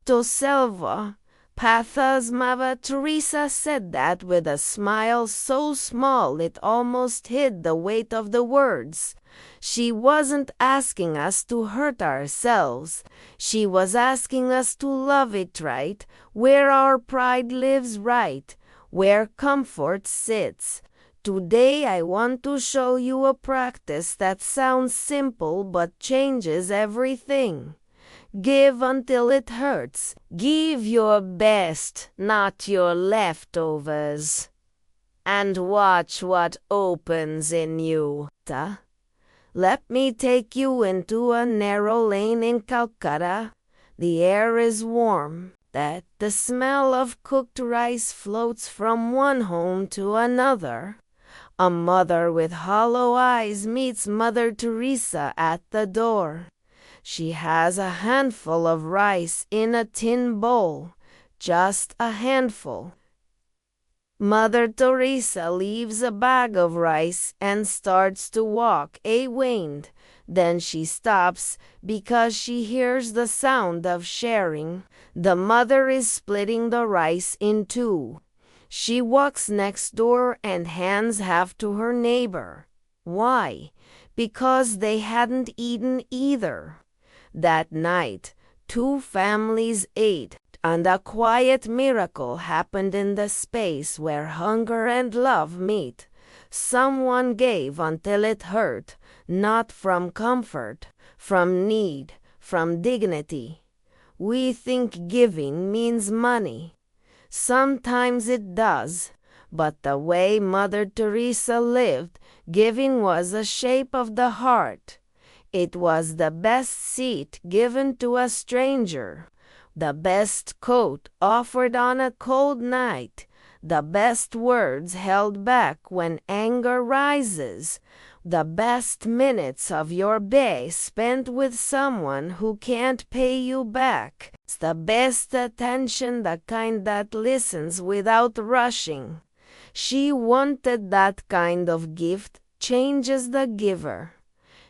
To Silva, Patha's Mother Teresa said that with a smile so small it almost hid the weight of the words. She wasn't asking us to hurt ourselves. She was asking us to love it right, where our pride lives right, where comfort sits. Today I want to show you a practice that sounds simple but changes everything. Give until it hurts. Give your best, not your leftovers. And watch what opens in you. Let me take you into a narrow lane in Calcutta. The air is warm. The smell of cooked rice floats from one home to another. A mother with hollow eyes meets Mother Teresa at the door. She has a handful of rice in a tin bowl, just a handful. Mother Teresa leaves a bag of rice and starts to walk away. Then she stops because she hears the sound of sharing. The mother is splitting the rice in two. She walks next door and hands half to her neighbor. Why? Because they hadn't eaten either. That night, 2 families ate, and a quiet miracle happened in the space where hunger and love meet. Someone gave until it hurt, not from comfort, from need, from dignity. We think giving means money. Sometimes it does, but the way Mother Teresa lived, giving was a shape of the heart. It was the best seat given to a stranger, the best coat offered on a cold night, the best words held back when anger rises, the best minutes of your day spent with someone who can't pay you back. It's the best attention, the kind that listens without rushing. She wanted that kind of gift, changes the giver.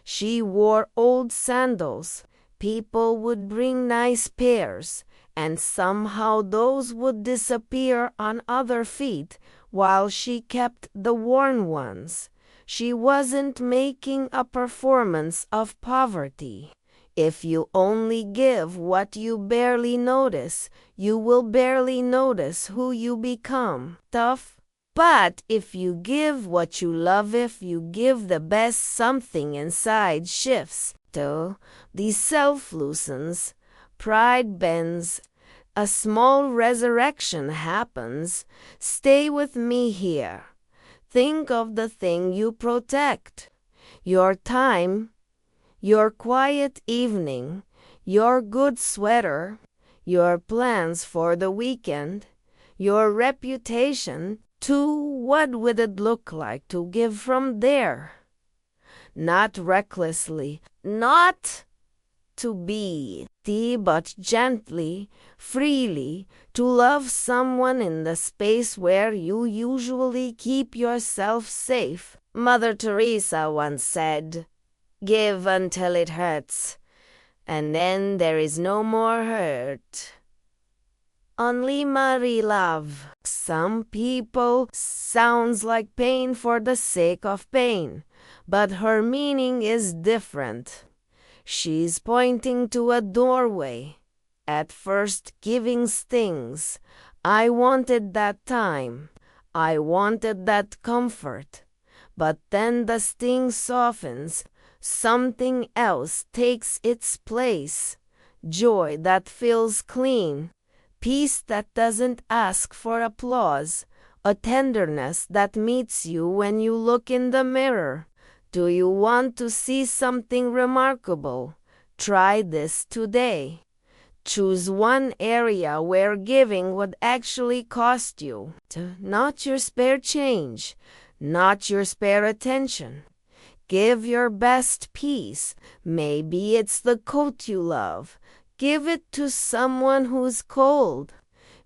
She wore old sandals. People would bring nice pairs, and somehow those would disappear on other feet while she kept the worn ones. She wasn't making a performance of poverty. If you only give what you barely notice, you will barely notice who you become. Tough? But if you give what you love, if you give the best, something inside shifts. Till the self loosens, pride bends, a small resurrection happens. Stay with me here. Think of the thing you protect. Your time, your quiet evening, your good sweater, your plans for the weekend, your reputation. What would it look like to give from there? Not recklessly, not to be, but gently, freely, to love someone in the space where you usually keep yourself safe. Mother Teresa once said, "Give until it hurts, and then there is no more hurt. Only Marie love." Some people sounds like pain for the sake of pain, but her meaning is different. She's pointing to a doorway. At first giving stings. I wanted that time. I wanted that comfort. But then the sting softens. Something else takes its place. Joy that feels clean. Peace that doesn't ask for applause, a tenderness that meets you when you look in the mirror. Do you want to see something remarkable? Try this today. Choose one area where giving would actually cost you. Not your spare change, not your spare attention. Give your best piece. Maybe it's the coat you love. Give it to someone who's cold.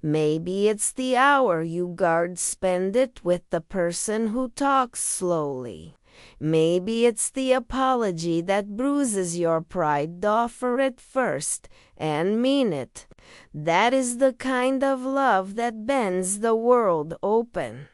Maybe it's the hour you guard. Spend it with the person who talks slowly. Maybe it's the apology that bruises your pride. Offer it first and mean it. That is the kind of love that bends the world open.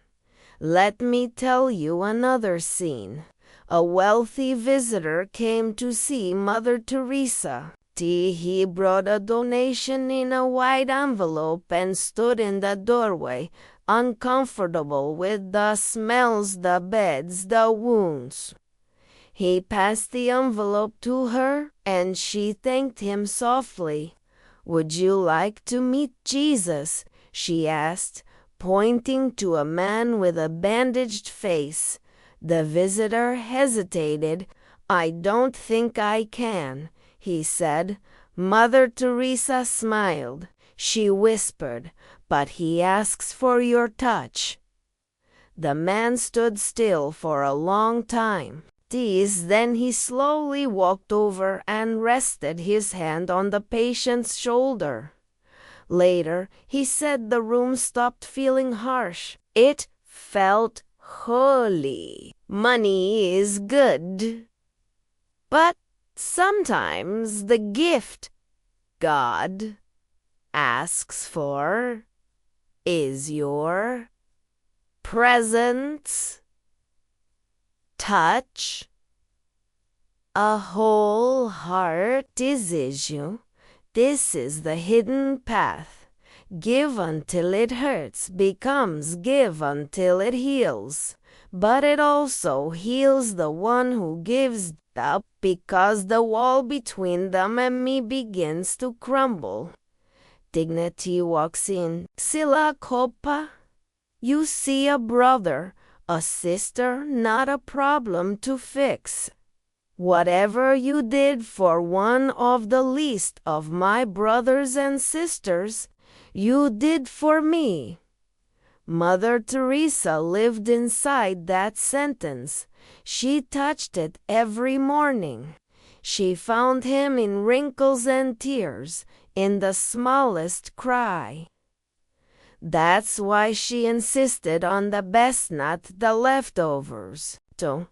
Let me tell you another scene. A wealthy visitor came to see Mother Teresa. He brought a donation in a white envelope and stood in the doorway, uncomfortable with the smells, the beds, the wounds. He passed the envelope to her, and she thanked him softly. "Would you like to meet Jesus?" she asked, pointing to a man with a bandaged face. The visitor hesitated. "I don't think I can," he said. Mother Teresa smiled. She whispered, "But he asks for your touch." The man stood still for a long time. Then he slowly walked over and rested his hand on the patient's shoulder. Later, he said the room stopped feeling harsh. It felt holy. Money is good, but sometimes the gift God asks for is your presence, touch, a whole heart. This is the hidden path. Give until it hurts becomes give until it heals. But it also heals the one who gives up, because the wall between them and me begins to crumble. Dignity walks in. Sila Copa. You see a brother, a sister, not a problem to fix. Whatever you did for one of the least of my brothers and sisters, you did for me. Mother Teresa lived inside that sentence. She touched it every morning. She found him in wrinkles and tears, in the smallest cry. That's why she insisted on the best, not the leftovers. So,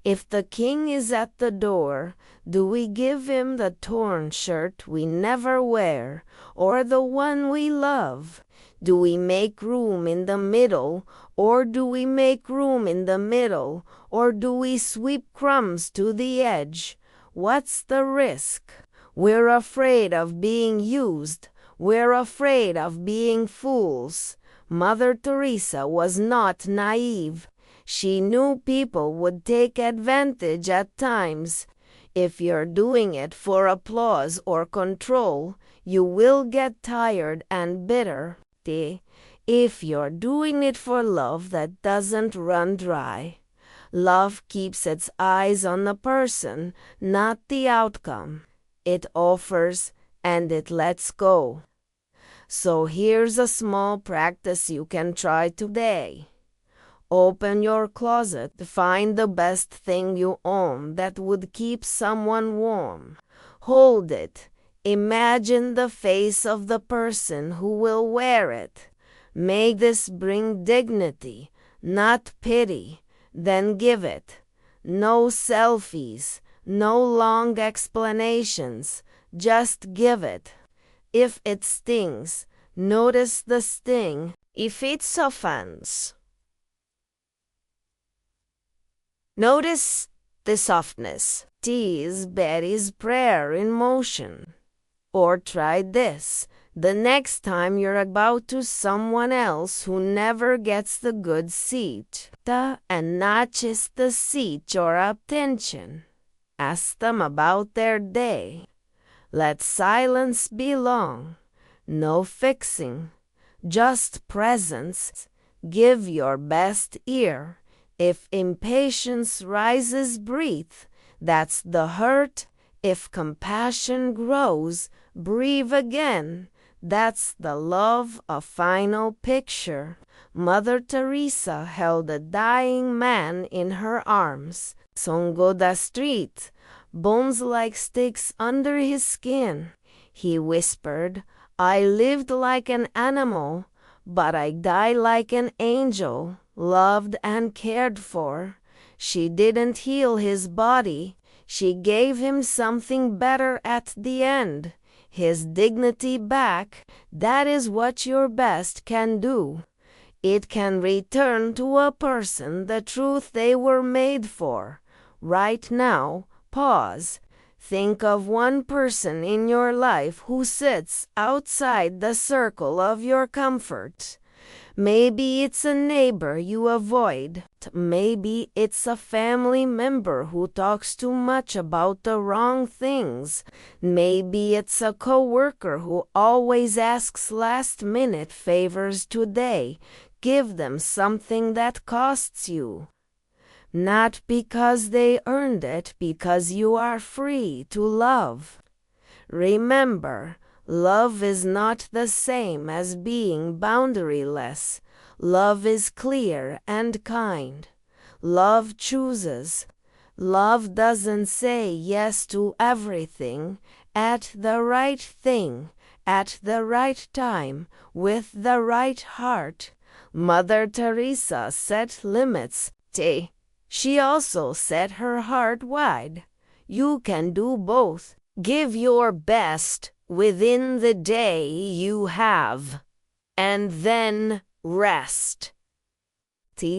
if the king is at the door, do we give him the torn shirt we never wear, or the one we love? Do we make room in the middle, or do we make room in the middle, or do we sweep crumbs to the edge? What's the risk? We're afraid of being used. We're afraid of being fools. Mother Teresa was not naive. She knew people would take advantage at times. If you're doing it for applause or control, you will get tired and bitter. If you're doing it for love that doesn't run dry, love keeps its eyes on the person, not the outcome. It offers and it lets go. So here's a small practice you can try today. Open your closet, find the best thing you own that would keep someone warm. Hold it. Imagine the face of the person who will wear it. May this bring dignity, not pity. Then give it. No selfies, no long explanations. Just give it. If it stings, notice the sting. If it softens, notice the softness. Tease Betty's prayer in motion. Or try this. The next time you're about to someone else who never gets the good seat, and not just the seat or attention, ask them about their day. Let silence be long. No fixing, just presence. Give your best ear. If impatience rises, breathe. That's the hurt. If compassion grows, breathe again. That's the love, a final picture. Mother Teresa held a dying man in her arms. Songo da street, bones like sticks under his skin. He whispered, "I lived like an animal, but I died like an angel, loved and cared for." She didn't heal his body. She gave him something better at the end. His dignity back. That is what your best can do. It can return to a person the truth they were made for. Right now, pause. Think of one person in your life who sits outside the circle of your comfort. Maybe it's a neighbor you avoid. Maybe it's a family member who talks too much about the wrong things. Maybe it's a coworker who always asks last-minute favors today. Give them something that costs you. Not because they earned it, because you are free to love. Remember, love is not the same as being boundaryless. Love is clear and kind. Love chooses. Love doesn't say yes to everything, at the right thing, at the right time, with the right heart. Mother Teresa set limits. She also set her heart wide. You can do both. Give your best within the day you have, and then rest.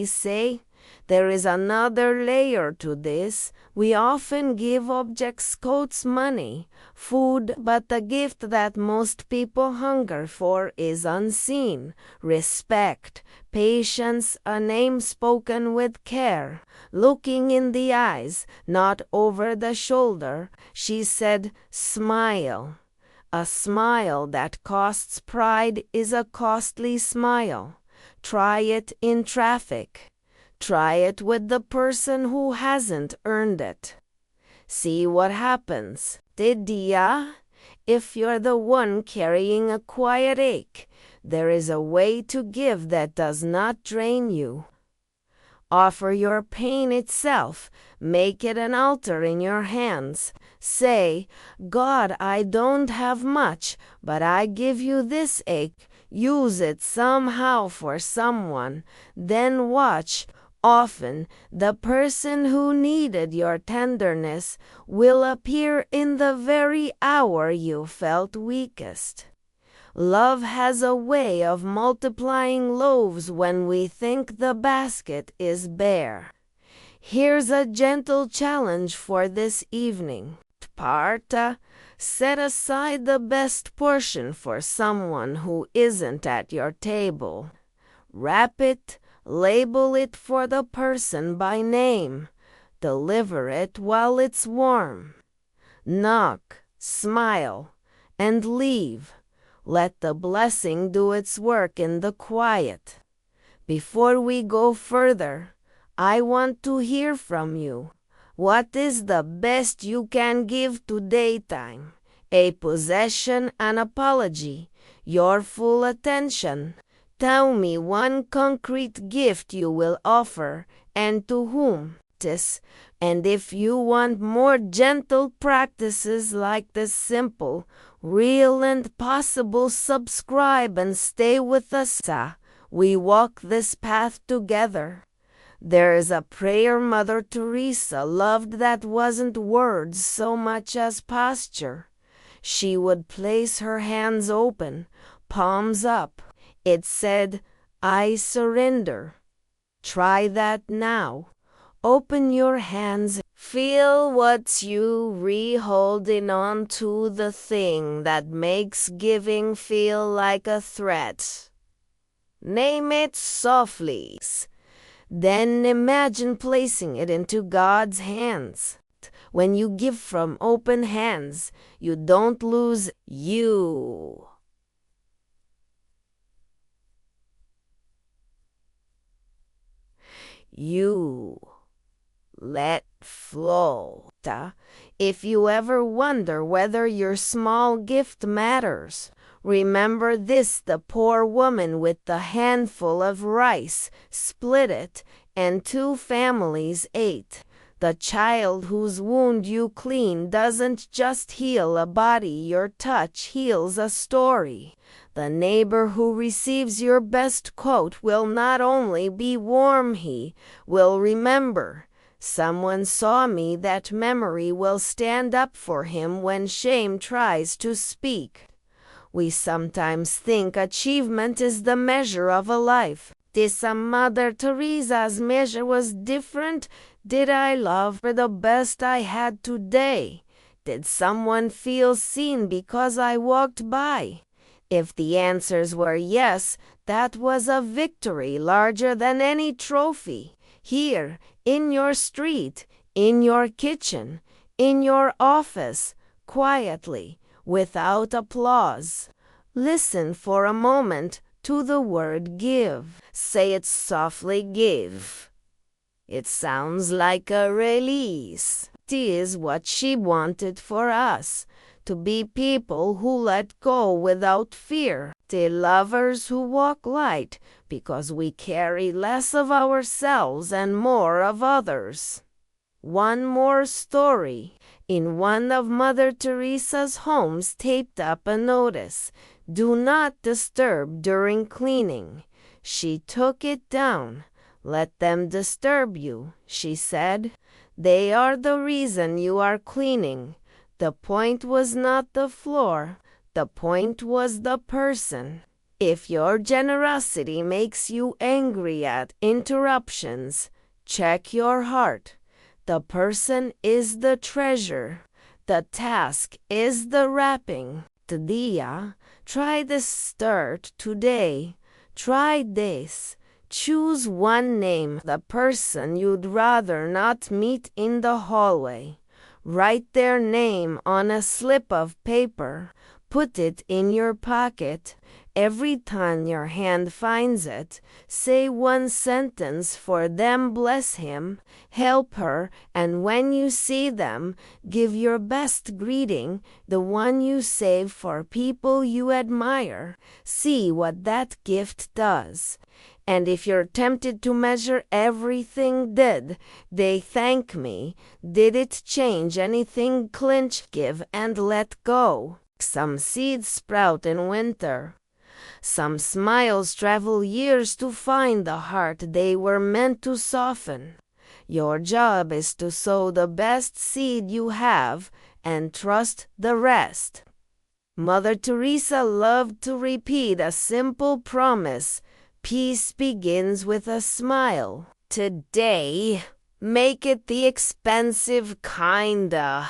Say, there is another layer to this. We often give objects, quotes, money, food, but the gift that most people hunger for is unseen. Respect, patience, a name spoken with care, looking in the eyes, not over the shoulder. She said, smile. A smile that costs pride is a costly smile. Try it in traffic. Try it with the person who hasn't earned it. See what happens. Did ya? If you're the one carrying a quiet ache, there is a way to give that does not drain you. Offer your pain itself. Make it an altar in your hands. Say, God, I don't have much, but I give you this ache. Use it somehow for someone. Then watch. Often, the person who needed your tenderness will appear in the very hour you felt weakest. Love has a way of multiplying loaves when we think the basket is bare. Here's a gentle challenge for this evening. Parta, set aside the best portion for someone who isn't at your table. Wrap it, label it for the person by name. Deliver it while it's warm. Knock, smile, and leave. Let the blessing do its work in the quiet. Before we go further, I want to hear from you. What is the best you can give to daytime? A possession, an apology, your full attention. Tell me one concrete gift you will offer, and to whom. And if you want more gentle practices like this simple, real and possible, subscribe and stay with us. We walk this path together. There is a prayer Mother Teresa loved that wasn't words so much as posture. She would place her hands open, palms up. It said, I surrender. Try that now. Open your hands. Feel what you holding on to, the thing that makes giving feel like a threat. Name it softly. Then imagine placing it into God's hands. When you give from open hands, you don't lose you. You let flow. If you ever wonder whether your small gift matters, remember this: the poor woman with the handful of rice split it, and 2 families ate. The child whose wound you clean doesn't just heal a body, your touch heals a story. The neighbor who receives your best coat will not only be warm, he will remember. Someone saw me that memory will stand up for him when shame tries to speak. We sometimes think achievement is the measure of a life. This Mother Teresa's measure was different. Did I love her the best I had today? Did someone feel seen because I walked by? If the answers were yes, that was a victory larger than any trophy. Here, in your street, in your kitchen, in your office, quietly, without applause. Listen for a moment to the word give. Say it softly, give. It sounds like a release. It is what she wanted for us, to be people who let go without fear, the lovers who walk light, because we carry less of ourselves and more of others. One more story. In one of Mother Teresa's homes taped up a notice, "Do not disturb during cleaning." She took it down. "Let them disturb you," she said. "They are the reason you are cleaning. The point was not the floor. The point was the person." If your generosity makes you angry at interruptions, check your heart. The person is the treasure. The task is the wrapping. Dia, try this start today. Try this. Choose one name, the person you'd rather not meet in the hallway. Write their name on a slip of paper. Put it in your pocket. Every time your hand finds it, say one sentence for them, bless him, help her, and when you see them, give your best greeting, the one you save for people you admire. See what that gift does. And if you're tempted to measure everything, did they thank me? Did it change anything? Clinch, give, and let go. Some seeds sprout in winter. Some smiles travel years to find the heart they were meant to soften. Your job is to sow the best seed you have and trust the rest. Mother Teresa loved to repeat a simple promise. Peace begins with a smile. Today, make it the expensive kinda.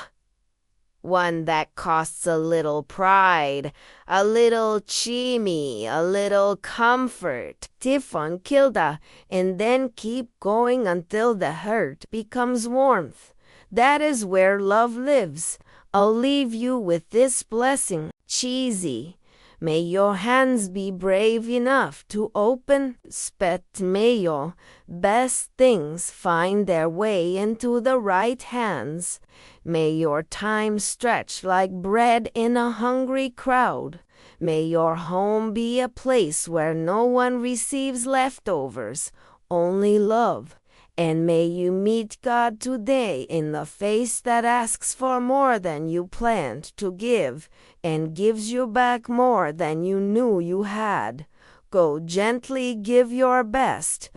One that costs a little pride, a little chimney, a little comfort. Tiff on Kilda, and then keep going until the hurt becomes warmth. That is where love lives. I'll leave you with this blessing. Cheesy. May your hands be brave enough to open. Spet may your best things find their way into the right hands. May your time stretch like bread in a hungry crowd. May your home be a place where no one receives leftovers, only love. And may you meet God today in the face that asks for more than you planned to give and gives you back more than you knew you had. Go gently, give your best.